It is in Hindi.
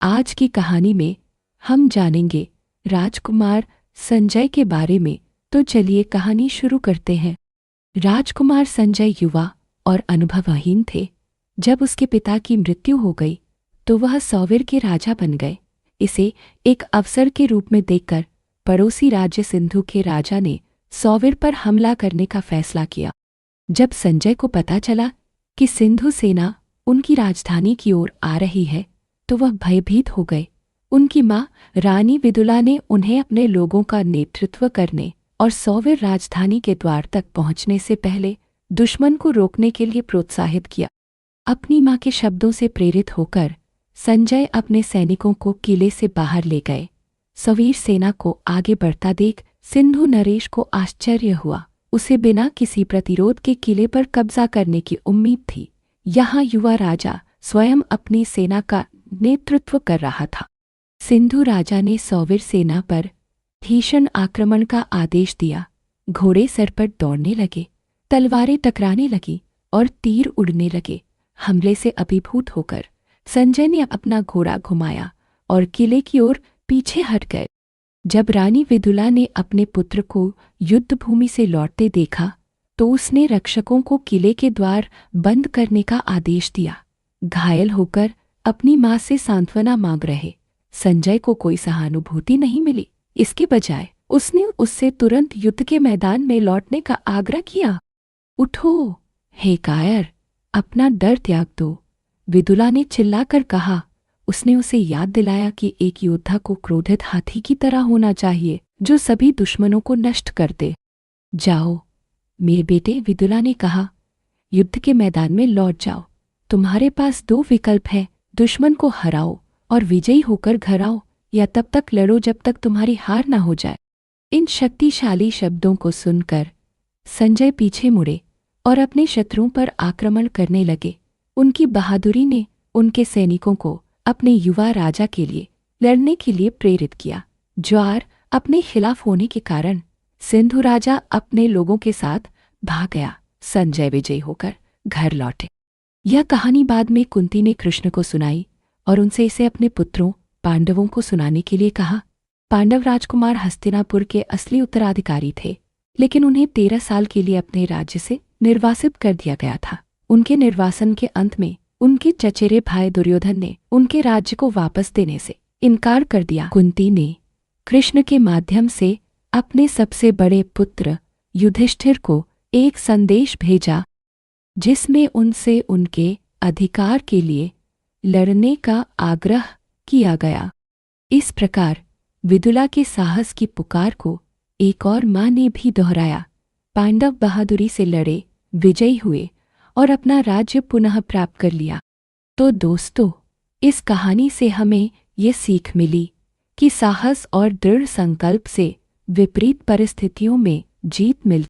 आज की कहानी में हम जानेंगे राजकुमार संजय के बारे में। तो चलिए कहानी शुरू करते हैं। राजकुमार संजय युवा और अनुभवहीन थे। जब उसके पिता की मृत्यु हो गई तो वह सौवीर के राजा बन गए। इसे एक अवसर के रूप में देखकर पड़ोसी राज्य सिंधु के राजा ने सौवीर पर हमला करने का फैसला किया। जब संजय को पता चला कि सिंधु सेना उनकी राजधानी की ओर आ रही है तो वह भयभीत हो गए। उनकी मां रानी विदुला ने उन्हें अपने लोगों का नेतृत्व करने और सौवीर राजधानी के द्वार तक पहुंचने से पहले दुश्मन को रोकने के लिए प्रोत्साहित किया। अपनी मां के शब्दों से प्रेरित होकर संजय अपने सैनिकों को किले से बाहर ले गए। सौवीर सेना को आगे बढ़ता देख सिंधु नरेश को आश्चर्य हुआ। उसे बिना किसी प्रतिरोध के किले पर कब्जा करने की उम्मीद थी। यहाँ युवा राजा स्वयं अपनी सेना का नेतृत्व कर रहा था। सिंधु राजा ने सौवीर सेना पर भीषण आक्रमण का आदेश दिया। घोड़े सर पर दौड़ने लगे, तलवारें टकराने लगी और तीर उड़ने लगे। हमले से अभिभूत होकर संजय ने अपना घोड़ा घुमाया और किले की ओर पीछे हट गए। जब रानी विदुला ने अपने पुत्र को युद्धभूमि से लौटते देखा तो उसने रक्षकों को किले के द्वार बंद करने का आदेश दिया। घायल होकर अपनी मां से सांत्वना मांग रहे संजय को कोई सहानुभूति नहीं मिली। इसके बजाय उसने उससे तुरंत युद्ध के मैदान में लौटने का आग्रह किया। उठो, हे कायर, अपना डर त्याग दो, विदुला ने चिल्लाकर कहा। उसने उसे याद दिलाया कि एक योद्धा को क्रोधित हाथी की तरह होना चाहिए जो सभी दुश्मनों को नष्ट कर दे। जाओ मेरे बेटे, विदुला ने कहा, युद्ध के मैदान में लौट जाओ। तुम्हारे पास दो विकल्प हैं, दुश्मन को हराओ और विजयी होकर घर आओ, या तब तक लड़ो जब तक तुम्हारी हार न हो जाए। इन शक्तिशाली शब्दों को सुनकर संजय पीछे मुड़े और अपने शत्रुओं पर आक्रमण करने लगे। उनकी बहादुरी ने उनके सैनिकों को अपने युवा राजा के लिए लड़ने के लिए प्रेरित किया। ज्वार अपने खिलाफ होने के कारण सिंधु राजा अपने लोगों के साथ भाग गया। संजय विजयी होकर घर लौटे। यह कहानी बाद में कुंती ने कृष्ण को सुनाई और उनसे इसे अपने पुत्रों पांडवों को सुनाने के लिए कहा। पांडव राजकुमार हस्तिनापुर के असली उत्तराधिकारी थे, लेकिन उन्हें 13 साल के लिए अपने राज्य से निर्वासित कर दिया गया था। उनके निर्वासन के अंत में उनके चचेरे भाई दुर्योधन ने उनके राज्य को वापस देने से इनकार कर दिया। कुंती ने कृष्ण के माध्यम से अपने सबसे बड़े पुत्र युधिष्ठिर को एक संदेश भेजा जिसमें उनसे उनके अधिकार के लिए लड़ने का आग्रह किया गया। इस प्रकार विदुला के साहस की पुकार को एक और मां ने भी दोहराया। पांडव बहादुरी से लड़े, विजयी हुए और अपना राज्य पुनः प्राप्त कर लिया। तो दोस्तों, इस कहानी से हमें ये सीख मिली कि साहस और दृढ़ संकल्प से विपरीत परिस्थितियों में जीत मिलती